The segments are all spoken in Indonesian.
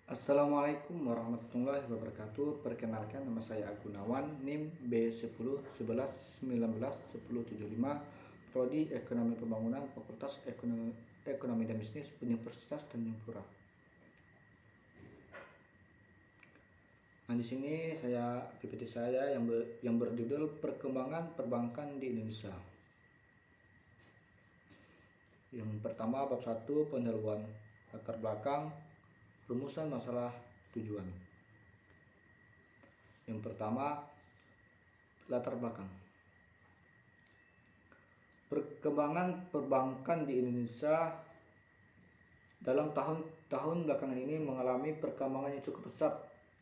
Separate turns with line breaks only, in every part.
Assalamualaikum warahmatullahi wabarakatuh. Perkenalkan, nama saya Agunawan, NIM B10 11 19 10 75, Prodi Ekonomi Pembangunan, Fakultas Ekonomi dan Bisnis, Universitas Tanjung Pura. Nah, di sini PPT saya yang berjudul Perkembangan Perbankan di Indonesia. Yang pertama, bab 1, pendahuluan, latar belakang, rumusan masalah, tujuan. Yang pertama, latar belakang. Perkembangan perbankan di Indonesia dalam tahun-tahun belakangan ini mengalami perkembangan yang cukup pesat.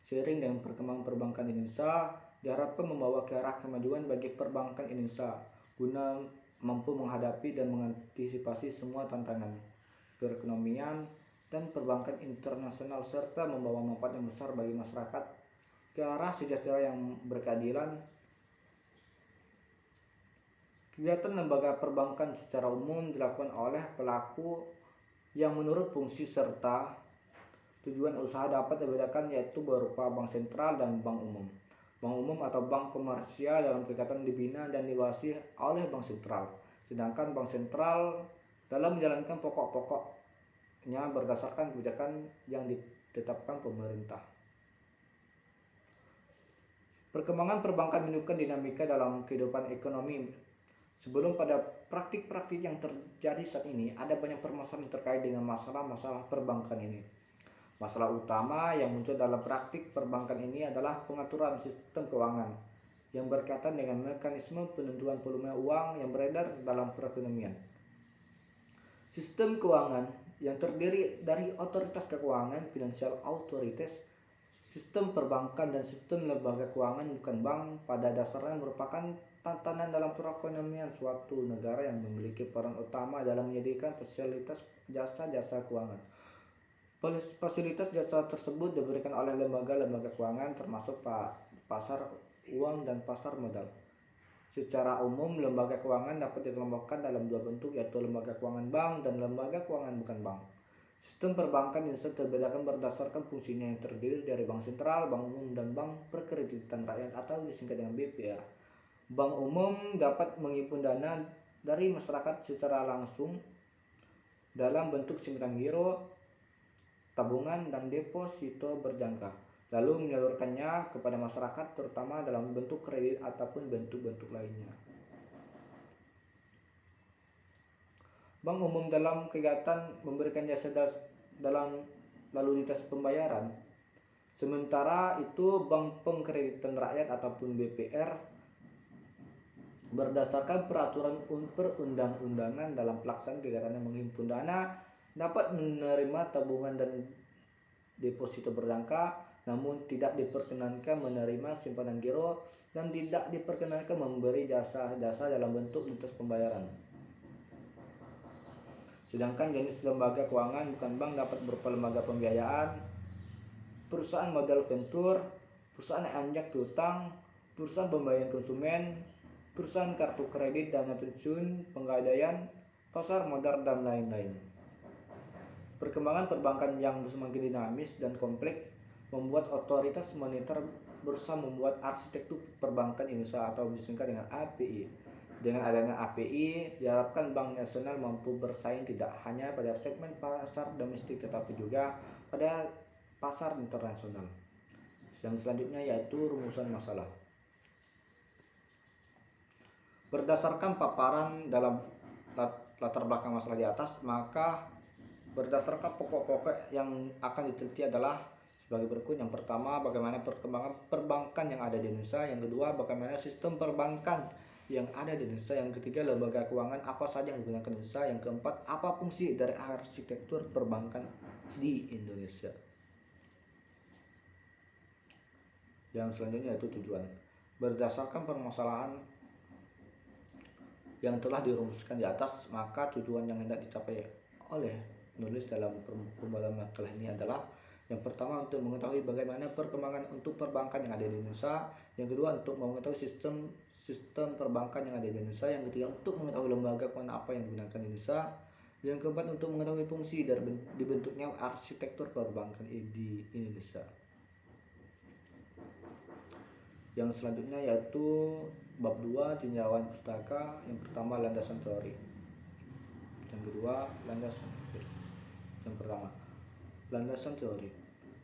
Seiring dengan perkembangan perbankan Indonesia, diharapkan membawa ke arah kemajuan bagi perbankan Indonesia guna mampu menghadapi dan mengantisipasi semua tantangan perekonomian dan perbankan internasional, serta membawa manfaat yang besar bagi masyarakat ke arah sejahtera yang berkeadilan. Kegiatan lembaga perbankan secara umum dilakukan oleh pelaku yang menurut fungsi serta tujuan usaha dapat dibedakan, yaitu berupa bank sentral dan bank umum. Bank umum atau bank komersial dalam kegiatan dibina dan diawasi oleh bank sentral, sedangkan bank sentral dalam menjalankan pokok-pokoknya berdasarkan kebijakan yang ditetapkan pemerintah. Perkembangan perbankan menunjukkan dinamika dalam kehidupan ekonomi. Sebelum pada praktik-praktik yang terjadi saat ini, ada banyak permasalahan terkait dengan masalah-masalah perbankan ini. Masalah utama yang muncul dalam praktik perbankan ini adalah pengaturan sistem keuangan yang berkaitan dengan mekanisme penentuan volume uang yang beredar dalam perekonomian. Sistem keuangan yang terdiri dari otoritas keuangan, financial authorities, sistem perbankan, dan sistem lembaga keuangan bukan bank, pada dasarnya merupakan tantangan dalam perekonomian suatu negara yang memiliki peran utama dalam menyediakan fasilitas jasa-jasa keuangan. Fasilitas jasa tersebut diberikan oleh lembaga-lembaga keuangan termasuk pasar uang dan pasar modal. Secara umum, lembaga keuangan dapat dikelompokkan dalam dua bentuk, yaitu lembaga keuangan bank dan lembaga keuangan bukan bank. Sistem perbankan Indonesia terbedakan berdasarkan fungsinya yang terdiri dari bank sentral, bank umum, dan bank perkreditan rakyat atau disingkat dengan BPR. Bank umum dapat menghimpun dana dari masyarakat secara langsung dalam bentuk simpan giro, tabungan, dan deposito berjangka, lalu menyalurkannya kepada masyarakat, terutama dalam bentuk kredit ataupun bentuk-bentuk lainnya. Bank umum dalam kegiatan memberikan jasa dalam lalu lintas pembayaran. Sementara itu, bank pengkreditan rakyat ataupun BPR berdasarkan peraturan perundang-undangan dalam pelaksanaan kegiatan yang menghimpun dana dapat menerima tabungan dan deposito berjangka, namun tidak diperkenankan menerima simpanan giro dan tidak diperkenankan memberi jasa-jasa dalam bentuk lintas pembayaran. Sedangkan jenis lembaga keuangan bukan bank dapat berupa lembaga pembiayaan, perusahaan modal venture, perusahaan anjak piutang, perusahaan pembayaran konsumen, perusahaan kartu kredit, dana pensiun, penggadaian, pasar modal, dan lain-lain. Perkembangan perbankan yang semakin dinamis dan kompleks membuat otoritas moneter berusaha membuat arsitektur perbankan Indonesia atau disingkat dengan API. Dengan adanya API, diharapkan Bank Nasional mampu bersaing tidak hanya pada segmen pasar domestik tetapi juga pada pasar internasional. Yang selanjutnya yaitu rumusan masalah. Berdasarkan paparan dalam latar belakang masalah di atas, maka berdasarkan pokok-pokok yang akan diteliti adalah sebagai berikut. Yang pertama, bagaimana perkembangan perbankan yang ada di Indonesia. Yang kedua, bagaimana sistem perbankan yang ada di Indonesia. Yang ketiga, lembaga keuangan apa saja yang digunakan di Indonesia. Yang keempat, apa fungsi dari arsitektur perbankan di Indonesia. Yang selanjutnya yaitu tujuan. Berdasarkan permasalahan yang telah dirumuskan di atas, maka tujuan yang hendak dicapai oleh penulis dalam pembuatan makalah ini adalah: yang pertama, untuk mengetahui bagaimana perkembangan untuk perbankan yang ada di Indonesia. Yang kedua, untuk mengetahui sistem perbankan yang ada di Indonesia. Yang ketiga, untuk mengetahui lembaga keuangan apa yang digunakan di Indonesia. Yang keempat, untuk mengetahui fungsi dan dibentuknya arsitektur perbankan di Indonesia. Yang selanjutnya yaitu bab 2, tinjauan pustaka. Yang pertama, landasan teori. Yang kedua, landasan teori. Yang pertama, landasan teori.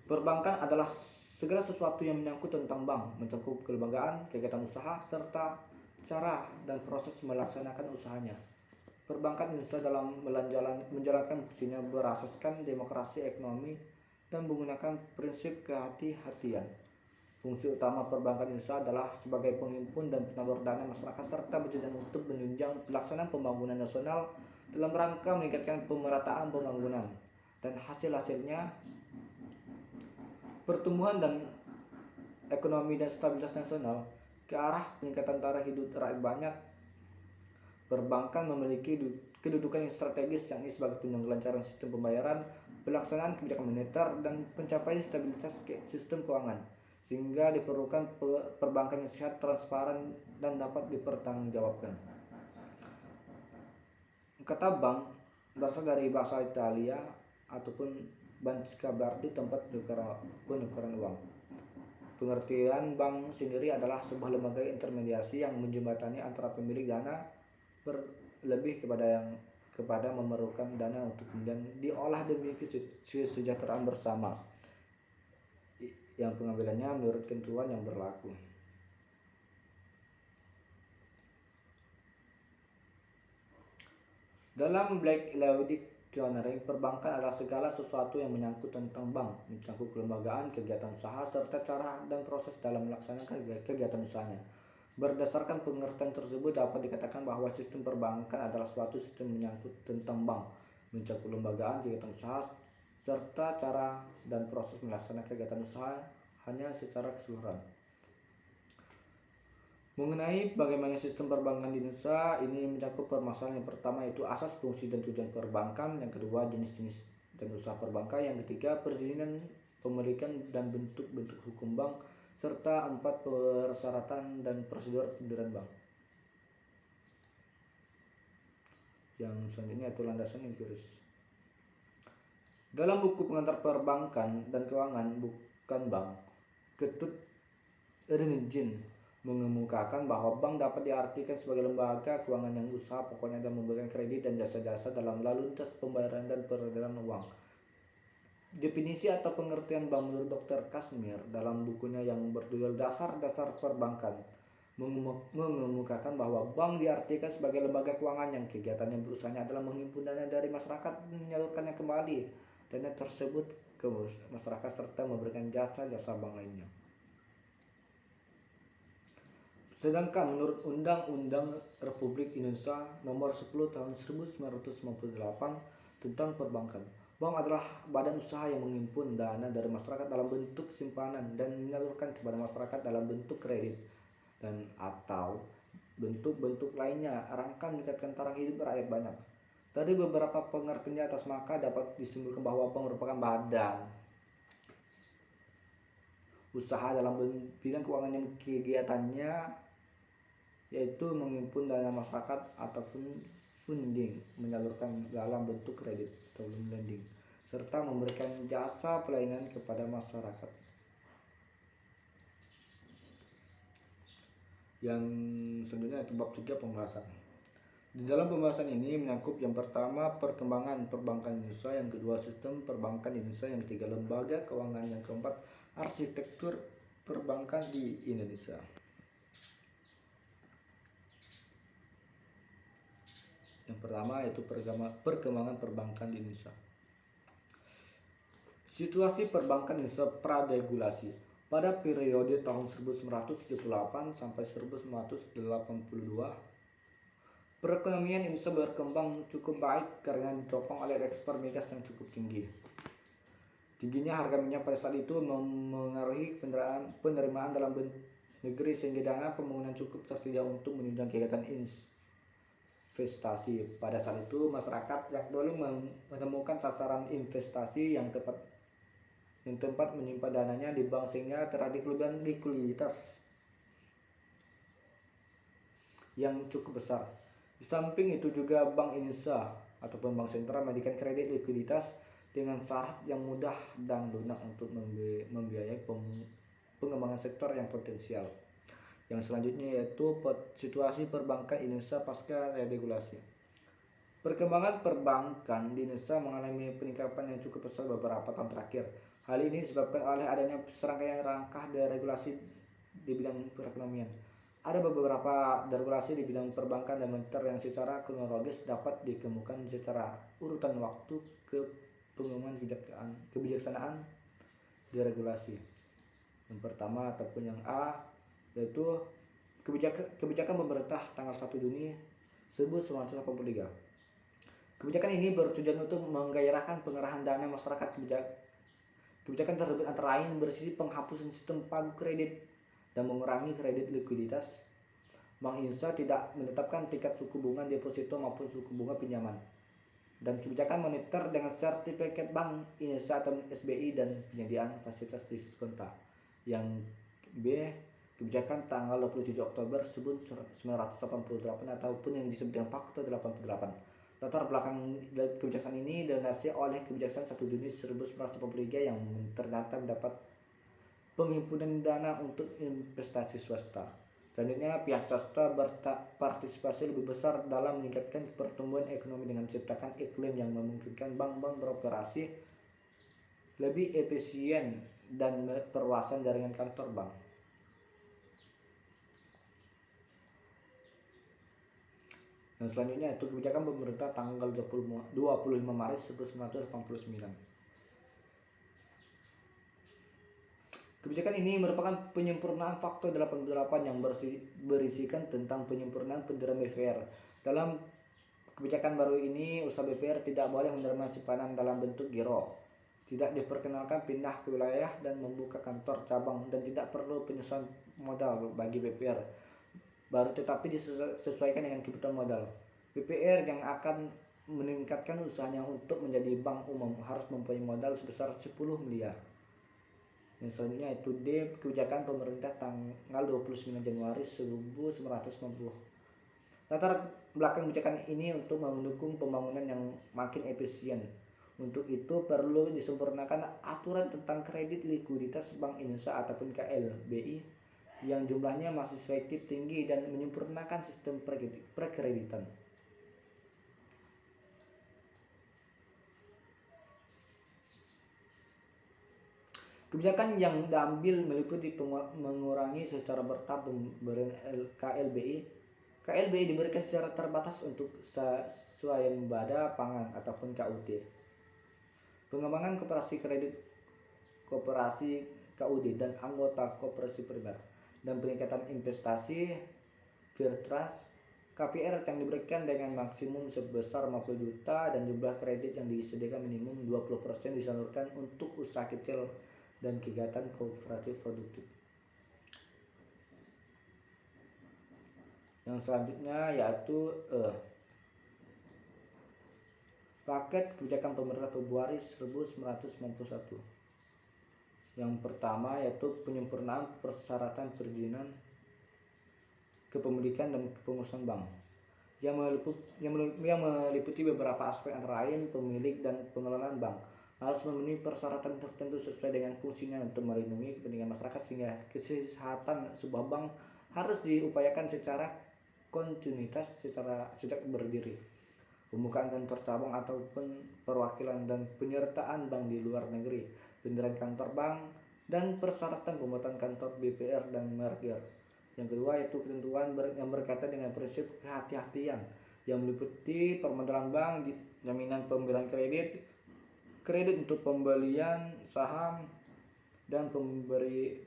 Perbankan adalah segala sesuatu yang menyangkut tentang bank, mencakup kelembagaan, kegiatan usaha, serta cara dan proses melaksanakan usahanya. Perbankan Indonesia dalam menjalankan fungsinya berasaskan demokrasi ekonomi dan menggunakan prinsip kehati-hatian. Fungsi utama perbankan Indonesia adalah sebagai penghimpun dan penalur dana masyarakat serta bertujuan untuk menunjang pelaksanaan pembangunan nasional dalam rangka meningkatkan pemerataan pembangunan dan hasil-hasilnya pertumbuhan dan ekonomi dan stabilitas nasional ke arah peningkatan taraf hidup rakyat banyak. Perbankan memiliki kedudukan yang strategis, yakni sebagai penunjang kelancaran sistem pembayaran, pelaksanaan kebijakan moneter, dan pencapaian stabilitas sistem keuangan, sehingga diperlukan perbankan yang sehat, transparan, dan dapat dipertanggungjawabkan. Kata bank berasal dari bahasa Italia ataupun banca, berarti tempat penukaran uang. Pengertian bank sendiri adalah sebuah lembaga intermediasi yang menjembatani antara pemilik dana lebih kepada memerlukan dana untuk kemudian diolah demi kesejahteraan bersama, yang pengambilannya menurut ketentuan yang berlaku. Dalam Black Letter Dictionary, perbankan adalah segala sesuatu yang menyangkut tentang bank, mencakup kelembagaan, kegiatan usaha, serta cara dan proses dalam melaksanakan kegiatan usahanya. Berdasarkan pengertian tersebut, dapat dikatakan bahwa sistem perbankan adalah suatu sistem menyangkut tentang bank, mencakup kelembagaan, kegiatan usaha, serta cara dan proses melaksanakan kegiatan usaha hanya secara keseluruhan. Mengenai bagaimana sistem perbankan di Indonesia, ini mencakup permasalahan yang pertama yaitu asas, fungsi, dan tujuan perbankan. Yang kedua, jenis-jenis dan usaha perbankan. Yang ketiga, perizinan, pemilikan, dan bentuk-bentuk hukum bank. Serta 4, persyaratan dan prosedur pendirian bank. Yang selanjutnya itu landasan empiris. Dalam buku pengantar perbankan dan keuangan bukan bank, Ketut Ernigin mengemukakan bahwa bank dapat diartikan sebagai lembaga keuangan yang usaha pokoknya dan memberikan kredit dan jasa-jasa dalam lalu lintas pembayaran dan peredaran uang. Definisi atau pengertian bank menurut Dr. Kashmir dalam bukunya yang berjudul Dasar-Dasar Perbankan mengemukakan bahwa bank diartikan sebagai lembaga keuangan yang kegiatannya berusahanya adalah menghimpun dana dari masyarakat, menyalurkannya kembali dana tersebut ke masyarakat serta memberikan jasa-jasa bank lainnya. Sedangkan menurut Undang-Undang Republik Indonesia Nomor 10 Tahun 1998 tentang perbankan, bank adalah badan usaha yang menghimpun dana dari masyarakat dalam bentuk simpanan dan menyalurkan kepada masyarakat dalam bentuk kredit dan atau bentuk-bentuk lainnya rangka meningkatkan taraf hidup rakyat banyak. Dari beberapa pengertian di atas maka dapat disimpulkan bahwa bank merupakan badan usaha dalam bidang keuangan yang kegiatannya yaitu menghimpun dana masyarakat ataupun funding, menyalurkan dalam bentuk kredit atau lending, serta memberikan jasa pelayanan kepada masyarakat. Yang selanjutnya itu bab 3, pembahasan. Di dalam pembahasan ini menyangkut yang pertama, perkembangan perbankan Indonesia, yang kedua, sistem perbankan Indonesia, yang ketiga, lembaga keuangan, yang keempat, arsitektur perbankan di Indonesia. Yang pertama yaitu perkembangan perbankan di Indonesia. Situasi perbankan Indonesia praregulasi. Pada periode tahun 1978 sampai 1982, perekonomian Indonesia berkembang cukup baik karena ditopang oleh ekspor migas yang cukup tinggi. Tingginya harga minyak pada saat itu memengaruhi penerimaan dalam negeri sehingga dana pembangunan cukup tersedia untuk menunjang kegiatan investasi. Pada saat itu masyarakat yang dulu menemukan sasaran investasi yang tempat menyimpan dananya di bank sehingga terjadi kelebihan likuiditas yang cukup besar. Di samping itu juga Bank Indonesia ataupun bank sentral memberikan kredit likuiditas dengan syarat yang mudah dan lunak untuk membiayai pengembangan sektor yang potensial. Yang selanjutnya yaitu situasi perbankan Indonesia pasca deregulasi. Perkembangan perbankan di Indonesia mengalami peningkatan yang cukup besar beberapa tahun terakhir. Hal ini disebabkan oleh adanya serangkaian langkah deregulasi di bidang perekonomian. Ada beberapa deregulasi di bidang perbankan dan moneter yang secara kronologis dapat dikemukakan secara urutan waktu ke pengumuman kebijaksanaan deregulasi. Yang pertama ataupun yang A yaitu kebijakan pemerintah tanggal 1 Juni 1983. Kebijakan ini bertujuan untuk menggairahkan pengerahan dana masyarakat. Kebijakan tersebut antara lain bersisi penghapusan sistem pagu kredit dan mengurangi kredit likuiditas. Bank Indonesia tidak menetapkan tingkat suku bunga deposito maupun suku bunga pinjaman. Dan kebijakan moneter dengan sertifikat Bank Indonesia atau SBI dan penyediaan fasilitas diskonta. Yang B, kebijakan tanggal 27 Oktober 1988 ataupun yang disebut dengan Fakta 88. Latar belakang kebijakan ini didasari oleh kebijakan 1 Juni 1983 yang ternyata mendapat penghimpunan dana untuk investasi swasta. Selanjutnya, pihak swasta berpartisipasi lebih besar dalam meningkatkan pertumbuhan ekonomi dengan menciptakan iklim yang memungkinkan bank-bank beroperasi lebih efisien dan perluasan jaringan kantor bank. Yang selanjutnya itu kebijakan pemerintah tanggal 25 Maret 1989. Kebijakan ini merupakan penyempurnaan Fakta 88 yang berisikan tentang penyempurnaan penerimaan BPR. Dalam kebijakan baru ini, usaha BPR tidak boleh menerima simpanan dalam bentuk giro, tidak diperkenalkan pindah ke wilayah dan membuka kantor cabang, dan tidak perlu penyesuaian modal bagi BPR baru tetapi disesuaikan dengan kebutuhan modal. BPR yang akan meningkatkan usahanya untuk menjadi bank umum harus mempunyai modal sebesar 10 miliar. Yang selanjutnya itu D, kebijakan pemerintah tanggal 29 Januari 1990. Latar belakang kebijakan ini untuk mendukung pembangunan yang makin efisien. Untuk itu perlu disempurnakan aturan tentang kredit likuiditas Bank Indonesia ataupun KLBI yang jumlahnya masih selektif tinggi dan menyempurnakan sistem perkreditan. Kebijakan yang diambil meliputi mengurangi secara bertahap pemberian KLBI. KLBI diberikan secara terbatas untuk swayembada pangan ataupun KUT. Pengembangan koperasi kredit, koperasi KUD dan anggota koperasi primer, dan peningkatan investasi fair trust. KPR yang diberikan dengan maksimum sebesar 50 juta dan jumlah kredit yang disediakan minimum 20% disalurkan untuk usaha kecil dan kegiatan kooperatif produktif. Yang selanjutnya yaitu paket kebijakan pemerintah Februari 1991. Yang pertama yaitu penyempurnaan persyaratan perizinan kepemilikan dan kepengurusan bank yang meliputi beberapa aspek antara lain pemilik dan pengelolaan bank harus memenuhi persyaratan tertentu sesuai dengan fungsinya untuk melindungi kepentingan masyarakat sehingga kesehatan sebuah bank harus diupayakan secara kontinuitas sejak berdiri. Pembukaan kantor cabang ataupun perwakilan dan penyertaan bank di luar negeri, pendirian kantor bank, dan persyaratan pembuatan kantor BPR dan merger. Yang kedua yaitu ketentuan yang berkaitan dengan prinsip kehati-hatian yang meliputi permodalan bank, jaminan pemberian kredit untuk pembelian saham, dan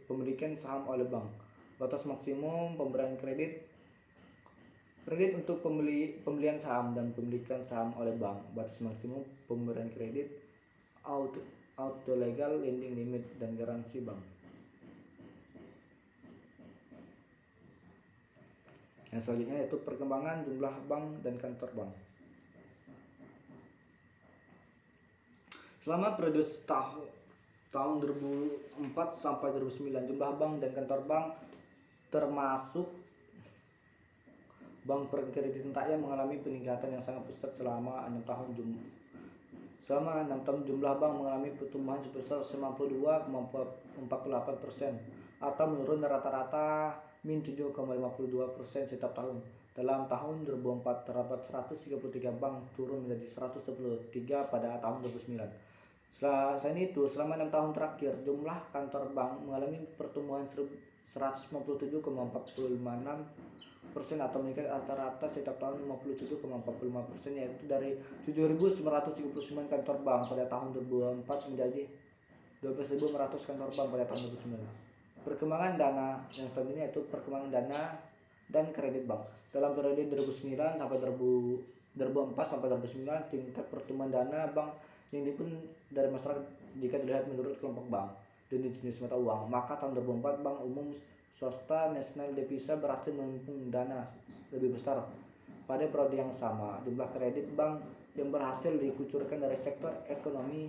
pemilikan saham oleh bank. Batas maksimum pemberian kredit untuk pembelian saham dan pemilikan saham oleh bank. Batas maksimum pemberian kredit, auto legal lending limit, dan garansi bank. Yang selanjutnya yaitu perkembangan jumlah bank dan kantor bank. Selama periode tahun 2004 sampai 2009, jumlah bank dan kantor bank termasuk Bank Perkreditan Rakyat mengalami peningkatan yang sangat pesat selama 6 tahun. Jumlah bank mengalami pertumbuhan sebesar 92,48% atau menurun rata-rata min 7,52% setiap tahun. Dalam tahun 2004 terdapat 133 bank, turun menjadi 123 pada tahun 2009. Selain itu, selama 6 tahun terakhir, jumlah kantor bank mengalami pertumbuhan 147,46% atau meningkat rata-rata setiap tahun 57,45%, yaitu dari 7.939 kantor bank pada tahun 2004 menjadi 12.100 kantor bank pada tahun 2009. Perkembangan dana yang selanjutnya yaitu perkembangan dana dan kredit bank. Dalam periode 2004 sampai 2009, tingkat pertumbuhan dana bank yang dihimpun dari masyarakat jika dilihat menurut kelompok bank dan jenis mata uang, maka tahun 2004 bank umum swasta nasional devisa berhasil menghimpun dana lebih besar. Pada periode yang sama, jumlah kredit bank yang berhasil dikucurkan dari sektor ekonomi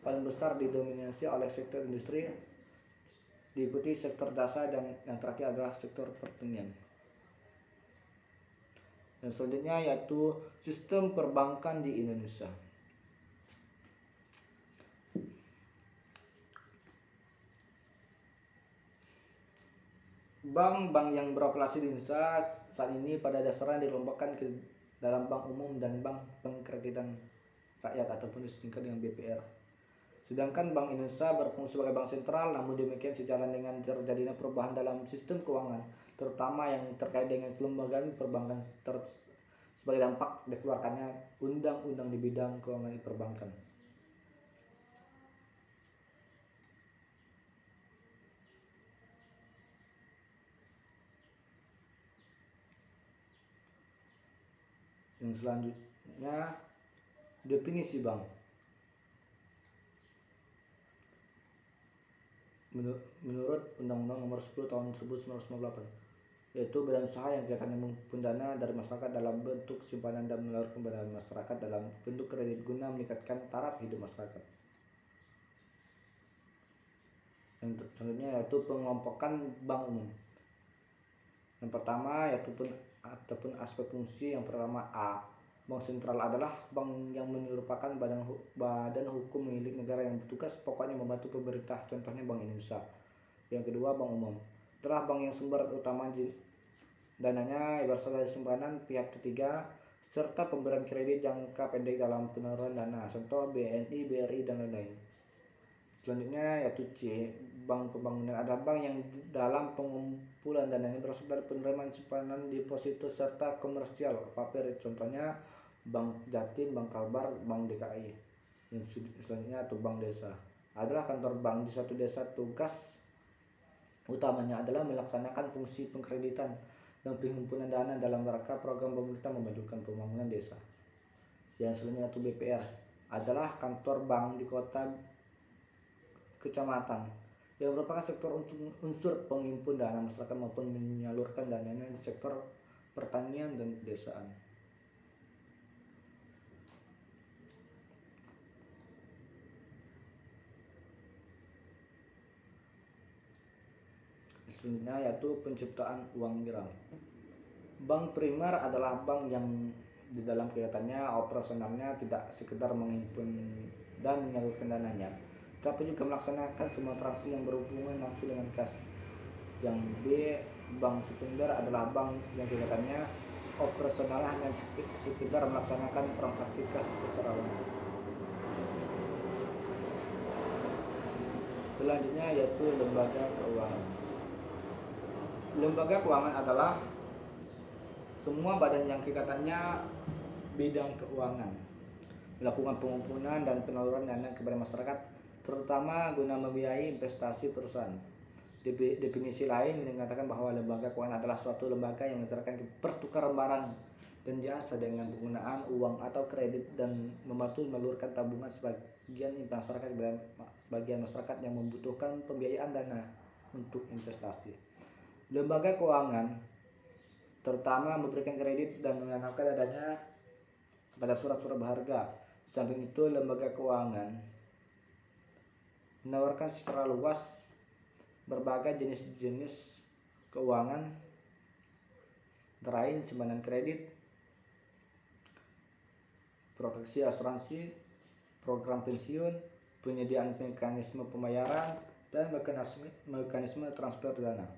paling besar didominasi oleh sektor industri, diikuti sektor jasa, dan yang terakhir adalah sektor pertanian. Dan selanjutnya yaitu sistem perbankan di Indonesia. Bank-bank yang beroperasi di Indonesia saat ini pada dasarnya dikelompokkan ke dalam bank umum dan bank pengkreditan rakyat ataupun disingkat dengan BPR. Sedangkan Bank Indonesia berfungsi sebagai bank sentral, namun demikian sejalan dengan terjadinya perubahan dalam sistem keuangan, terutama yang terkait dengan kelembagaan perbankan sebagai dampak dikeluarkannya undang-undang di bidang keuangan perbankan. Yang selanjutnya, definisi bank. Menurut Undang-Undang Nomor 10 Tahun 1998, yaitu badan usaha yang kegiatannya menghimpun dana dari masyarakat dalam bentuk simpanan dan menyalurkan kepada masyarakat dalam bentuk kredit guna meningkatkan taraf hidup masyarakat. Yang selanjutnya yaitu pengelompokan bank umum. Yang pertama yaitu ataupun aspek fungsi. Yang pertama A. Bank sentral adalah bank yang merupakan badan hukum milik negara yang bertugas pokoknya membantu pemerintah, contohnya Bank Indonesia. Yang kedua, bank umum adalah bank yang sumber utama dananya berasal dari simpanan pihak ketiga serta pemberian kredit jangka pendek dalam penyaluran dana, contoh BNI, BRI, dan lain-lain. Selanjutnya yaitu C. Bank pembangunan adalah bank yang dalam pengumpulan dananya berasal dari penerimaan simpanan deposito serta komersial paper, contohnya Bank Jatim, Bank Kalbar, Bank DKI. Yang selanjutnya atau bank desa adalah kantor bank di suatu desa. Tugas utamanya adalah melaksanakan fungsi pengkreditan dan penghimpunan dana dalam rangka program pemerintah memajukan pembangunan desa. Yang selanjutnya itu BPR adalah kantor bank di kota kecamatan yang merupakan sektor unsur penghimpun dana masyarakat maupun menyalurkan dananya di sektor pertanian dan pedesaan. Selanjutnya yaitu penciptaan uang viral. Bank primer adalah bank yang di dalam kegiatannya operasionalnya tidak sekedar menghimpun dan menyalurkan dananya, tapi juga melaksanakan semua transaksi yang berhubungan langsung dengan kas. Yang B. Bank sekunder adalah bank yang kegiatannya operasional hanya sekedar melaksanakan transaksi kas secara umum. Selanjutnya yaitu lembaga keuangan. Lembaga keuangan adalah semua badan yang kegiatannya bidang keuangan, melakukan pengumpulan dan penyaluran dana kepada masyarakat, terutama guna membiayai investasi perusahaan. Definisi lain mengatakan bahwa lembaga keuangan adalah suatu lembaga yang menyerahkan pertukaran barang dan jasa dengan penggunaan uang atau kredit dan membantu menelurkan tabungan sebagian masyarakat yang membutuhkan pembiayaan dana untuk investasi. Lembaga keuangan terutama memberikan kredit dan menganalkan adanya pada surat-surat berharga. Samping itu, lembaga keuangan menawarkan secara luas berbagai jenis-jenis keuangan antara lain simpanan kredit, proteksi asuransi, program pensiun, penyediaan mekanisme pembayaran, dan mekanisme transfer dana.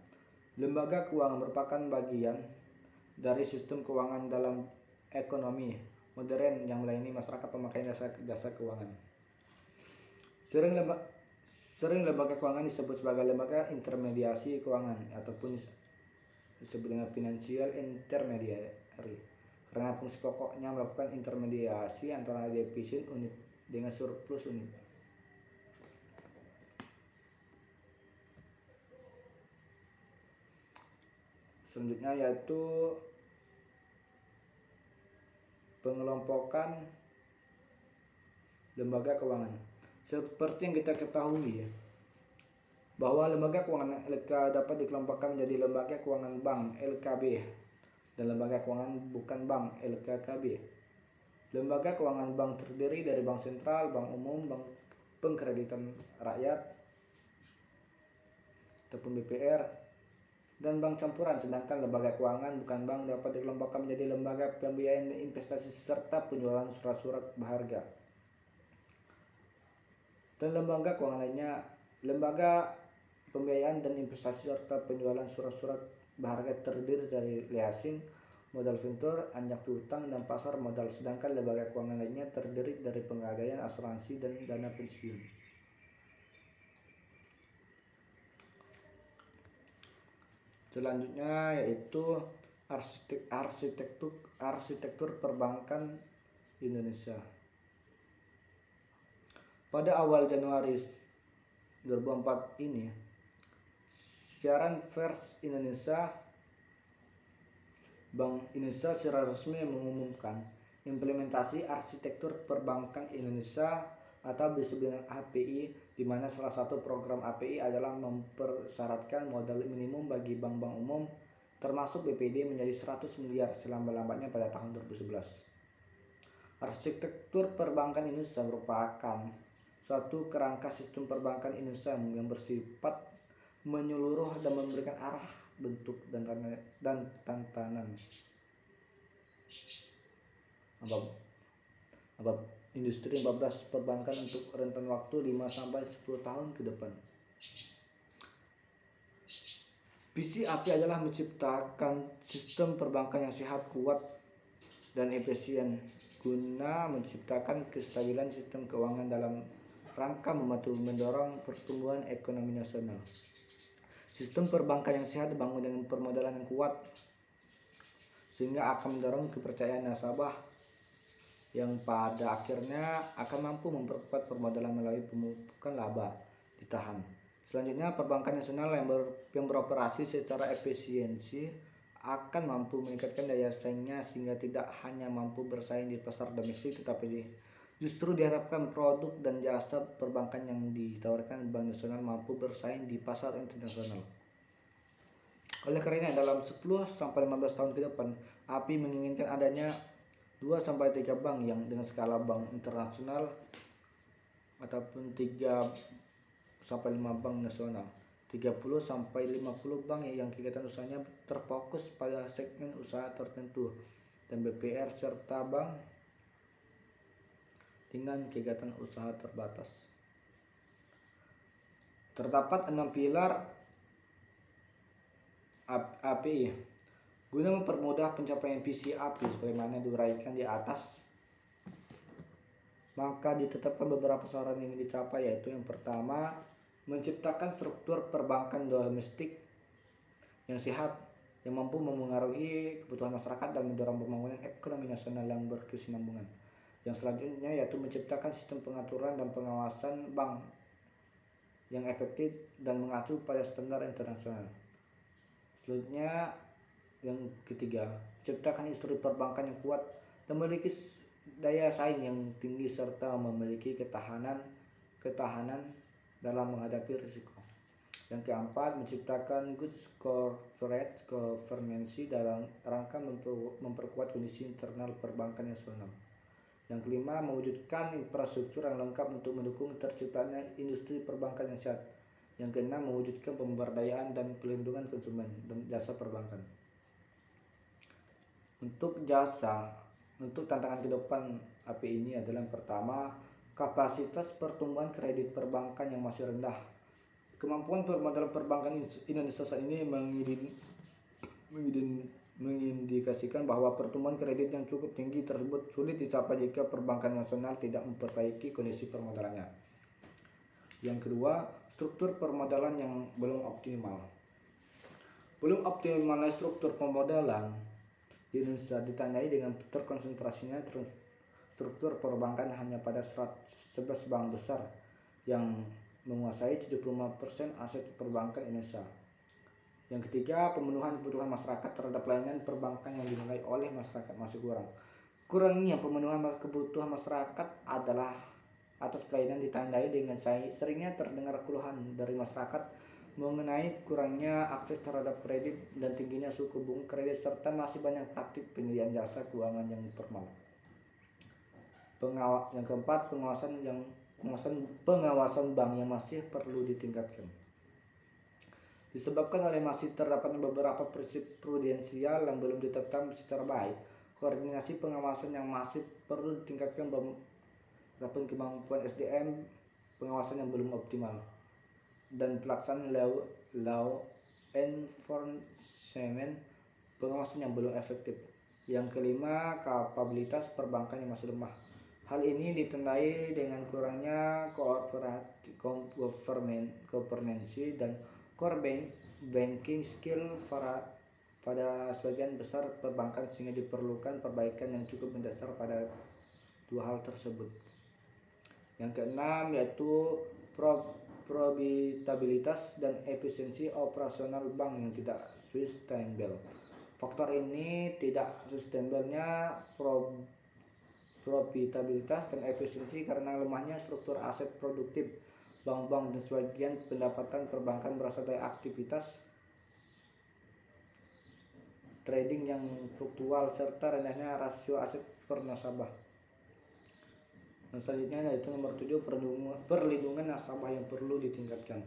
Lembaga keuangan merupakan bagian dari sistem keuangan dalam ekonomi modern yang melayani masyarakat pemakai jasa keuangan. Sering lembaga keuangan disebut sebagai lembaga intermediasi keuangan ataupun disebut dengan financial intermediary karena fungsi pokoknya melakukan intermediasi antara defisit unit dengan surplus unit. Selanjutnya yaitu pengelompokan lembaga keuangan. Seperti yang kita ketahui bahwa lembaga keuangan LK dapat dikelompokkan menjadi lembaga keuangan bank LKB dan lembaga keuangan bukan bank LKKB. Lembaga keuangan bank terdiri dari bank sentral, bank umum, bank pengkreditan rakyat ataupun BPR, dan bank campuran. Sedangkan lembaga keuangan bukan bank dapat dikelompokkan menjadi lembaga pembiayaan investasi serta penjualan surat-surat berharga. Dan lembaga keuangan lainnya, lembaga pembiayaan dan investasi serta penjualan surat-surat berharga terdiri dari leasing, modal venture, anjak piutang, dan pasar modal. Sedangkan lembaga keuangan lainnya terdiri dari penggadaian, asuransi, dan dana pensiun. Selanjutnya yaitu arsitektur perbankan Indonesia. Pada awal Januari 2004 ini, siaran pers Indonesia, Bank Indonesia secara resmi mengumumkan implementasi arsitektur perbankan Indonesia atau disebut dengan API, di mana salah satu program API adalah mempersyaratkan modal minimum bagi bank-bank umum termasuk BPD menjadi 100 miliar selambat-lambatnya pada tahun 2011. Arsitektur perbankan Indonesia merupakan suatu kerangka sistem perbankan Indonesia yang bersifat menyeluruh dan memberikan arah, bentuk, dan tantangan industri 14 perbankan untuk rentan waktu 5-10 tahun ke depan. Visi API adalah menciptakan sistem perbankan yang sehat, kuat, dan efisien guna menciptakan kestabilan sistem keuangan dalam rangka membantu mendorong pertumbuhan ekonomi nasional. Sistem perbankan yang sehat dibangun dengan permodalan yang kuat sehingga akan mendorong kepercayaan nasabah yang pada akhirnya akan mampu memperkuat permodalan melalui pemupukan laba ditahan. Selanjutnya, perbankan nasional yang beroperasi secara efisiensi akan mampu meningkatkan daya saingnya sehingga tidak hanya mampu bersaing di pasar domestik tetapi justru diharapkan produk dan jasa perbankan yang ditawarkan Bank Nasional mampu bersaing di pasar internasional. Oleh karena dalam 10-15 tahun ke depan, API menginginkan adanya 2-3 bank yang dengan skala bank internasional ataupun 3-5 bank nasional, 30-50 bank yang kegiatan usahanya terfokus pada segmen usaha tertentu, dan BPR serta bank dengan kegiatan usaha terbatas. Terdapat 6 pilar API guna mempermudah pencapaian visi API sebagaimana diuraikan di atas. Maka ditetapkan beberapa sasaran yang ingin dicapai, yaitu yang pertama, menciptakan struktur perbankan domestik yang sehat yang mampu memengaruhi kebutuhan masyarakat dan mendorong pembangunan ekonomi nasional yang berkesinambungan. Yang selanjutnya yaitu menciptakan sistem pengaturan dan pengawasan bank yang efektif dan mengacu pada standar internasional. Selanjutnya yang ketiga, menciptakan industri perbankan yang kuat dan memiliki daya saing yang tinggi serta memiliki ketahanan dalam menghadapi risiko. Yang keempat, menciptakan good corporate governance dalam rangka memperkuat kondisi internal perbankan nasional. Yang kelima, mewujudkan infrastruktur yang lengkap untuk mendukung terciptanya industri perbankan yang sehat. Yang keenam, mewujudkan pemberdayaan dan pelindungan konsumen dan jasa perbankan. Untuk jasa, untuk tantangan ke depan API ini adalah yang pertama, kapasitas pertumbuhan kredit perbankan yang masih rendah. Kemampuan permodalan perbankan Indonesia saat ini mengindikasikan bahwa pertumbuhan kredit yang cukup tinggi tersebut sulit dicapai jika perbankan nasional tidak memperbaiki kondisi permodalannya. Yang kedua, struktur permodalan yang belum optimal. Belum optimalnya struktur permodalan di Indonesia ditandai dengan terkonsentrasinya struktur perbankan hanya pada 11 bank besar yang menguasai 75% aset perbankan Indonesia. Yang ketiga, pemenuhan kebutuhan masyarakat terhadap layanan perbankan yang dinilai oleh masyarakat masih kurang. Kurangnya pemenuhan kebutuhan masyarakat adalah atas pelayanan ditandai dengan seringnya terdengar keluhan dari masyarakat mengenai kurangnya akses terhadap kredit dan tingginya suku bunga kredit serta masih banyak praktik penyediaan jasa keuangan yang informal. Yang keempat, pengawasan bank yang masih perlu ditingkatkan. Disebabkan oleh masih terdapat beberapa prinsip prudensial yang belum ditetapkan secara baik, koordinasi pengawasan yang masih perlu ditingkatkan, beberapa kemampuan SDM pengawasan yang belum optimal, dan pelaksanaan law enforcement pengawasan yang belum efektif. Yang kelima, kapabilitas perbankan yang masih lemah. Hal ini ditandai dengan kurangnya governance dan core banking skill pada sebagian besar perbankan, sehingga diperlukan perbaikan yang cukup mendasar pada dua hal tersebut. Yang keenam yaitu profitabilitas dan efisiensi operasional bank yang tidak sustainable. Faktor ini tidak sustainable-nya profitabilitas dan efisiensi karena lemahnya struktur aset produktif bank-bank dan sebagian pendapatan perbankan berasal dari aktivitas trading yang fluktual serta rendahnya rasio aset per nasabah. Dan selanjutnya yaitu nomor 7, perlindungan nasabah yang perlu ditingkatkan.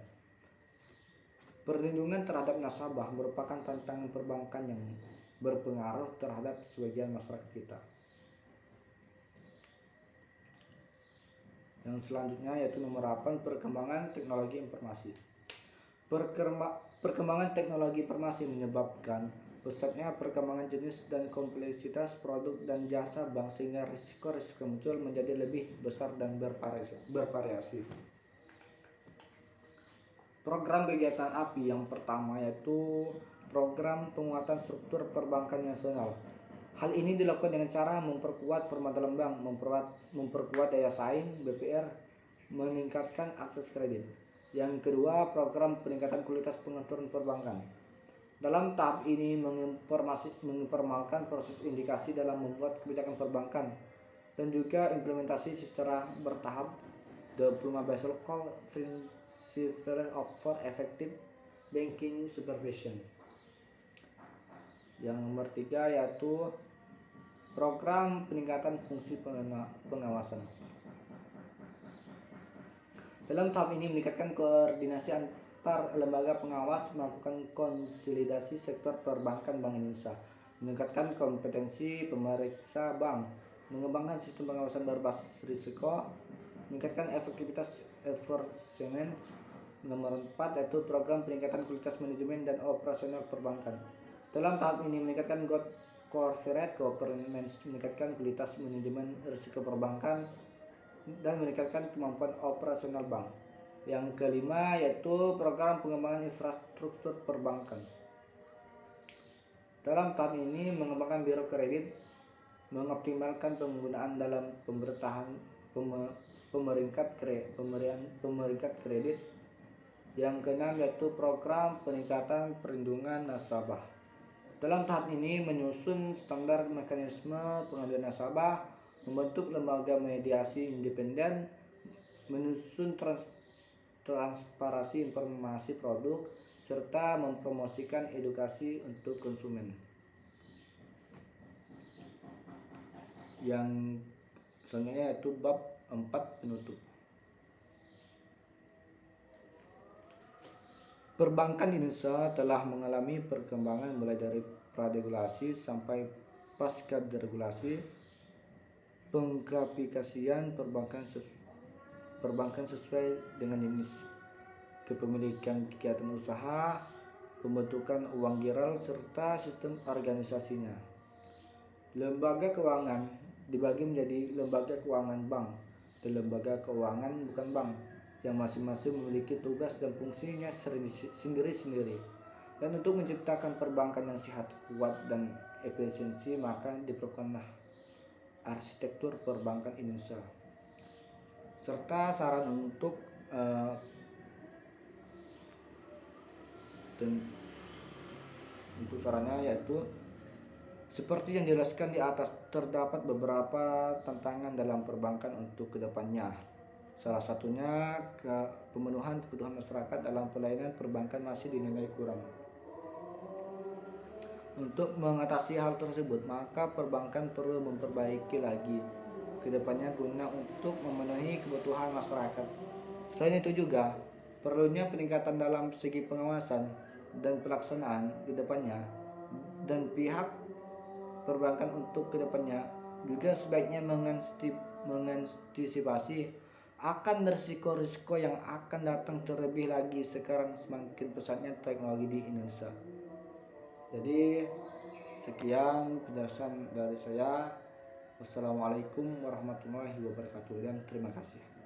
Perlindungan terhadap nasabah merupakan tantangan perbankan yang berpengaruh terhadap sebagian masyarakat kita. Yang selanjutnya yaitu nomor 8, perkembangan teknologi informasi. Perkembangan teknologi informasi menyebabkan pesatnya perkembangan jenis dan kompleksitas produk dan jasa bank, sehingga risiko muncul menjadi lebih besar dan bervariasi. Program kegiatan API yang pertama yaitu program penguatan struktur perbankan nasional. Hal ini dilakukan dengan cara memperkuat permodalan bank, memperkuat daya saing BPR, meningkatkan akses kredit. Yang kedua, program peningkatan kualitas pengaturan perbankan. Dalam tahap ini menginformalkan proses indikasi dalam membuat kebijakan perbankan dan juga implementasi secara bertahap the Basel Call Principles for Effective Banking Supervision. Yang nomor 3 yaitu program peningkatan fungsi pengawasan. Dalam tahap ini meningkatkan koordinasi antar lembaga pengawas, melakukan konsolidasi sektor perbankan Bank Indonesia, meningkatkan kompetensi pemeriksa bank, mengembangkan sistem pengawasan berbasis risiko, meningkatkan efektivitas enforcement. Nomor 4 yaitu program peningkatan kualitas manajemen dan operasional perbankan. Dalam tahap ini meningkatkan corporate governance, meningkatkan kualitas manajemen risiko perbankan dan meningkatkan kemampuan operasional bank. Yang kelima yaitu program pengembangan infrastruktur perbankan. Dalam tahap ini mengembangkan biro kredit, mengoptimalkan penggunaan dalam pemeringkat kredit. Yang keenam yaitu program peningkatan perlindungan nasabah. Dalam tahap ini menyusun standar mekanisme pengaduan nasabah, membentuk lembaga mediasi independen, menyusun transparansi informasi produk, serta mempromosikan edukasi untuk konsumen. Yang selanjutnya yaitu bab 4 penutup. Perbankan Indonesia telah mengalami perkembangan mulai dari praregulasi sampai pasca deregulasi, pengklasifikasian perbankan sesuai dengan jenis kepemilikan kegiatan usaha, pembentukan uang giral, serta sistem organisasinya. Lembaga keuangan dibagi menjadi lembaga keuangan bank dan lembaga keuangan bukan bank, yang masing-masing memiliki tugas dan fungsinya sendiri-sendiri. Dan untuk menciptakan perbankan yang sehat, kuat, dan efisiensi, maka diperlukanlah arsitektur perbankan Indonesia. Serta saran untuk sarannya yaitu seperti yang dijelaskan di atas, terdapat beberapa tantangan dalam perbankan untuk kedepannya. Salah satunya pemenuhan kebutuhan masyarakat dalam pelayanan perbankan masih dinilai kurang. Untuk mengatasi hal tersebut, maka perbankan perlu memperbaiki lagi kedepannya guna untuk memenuhi kebutuhan masyarakat. Selain itu juga perlunya peningkatan dalam segi pengawasan dan pelaksanaan kedepannya, dan pihak perbankan untuk kedepannya juga sebaiknya mengantisipasi akan risiko-risiko yang akan datang, terlebih lagi sekarang semakin pesatnya teknologi di Indonesia. Jadi sekian penjelasan dari saya. Wassalamualaikum warahmatullahi wabarakatuh dan terima kasih.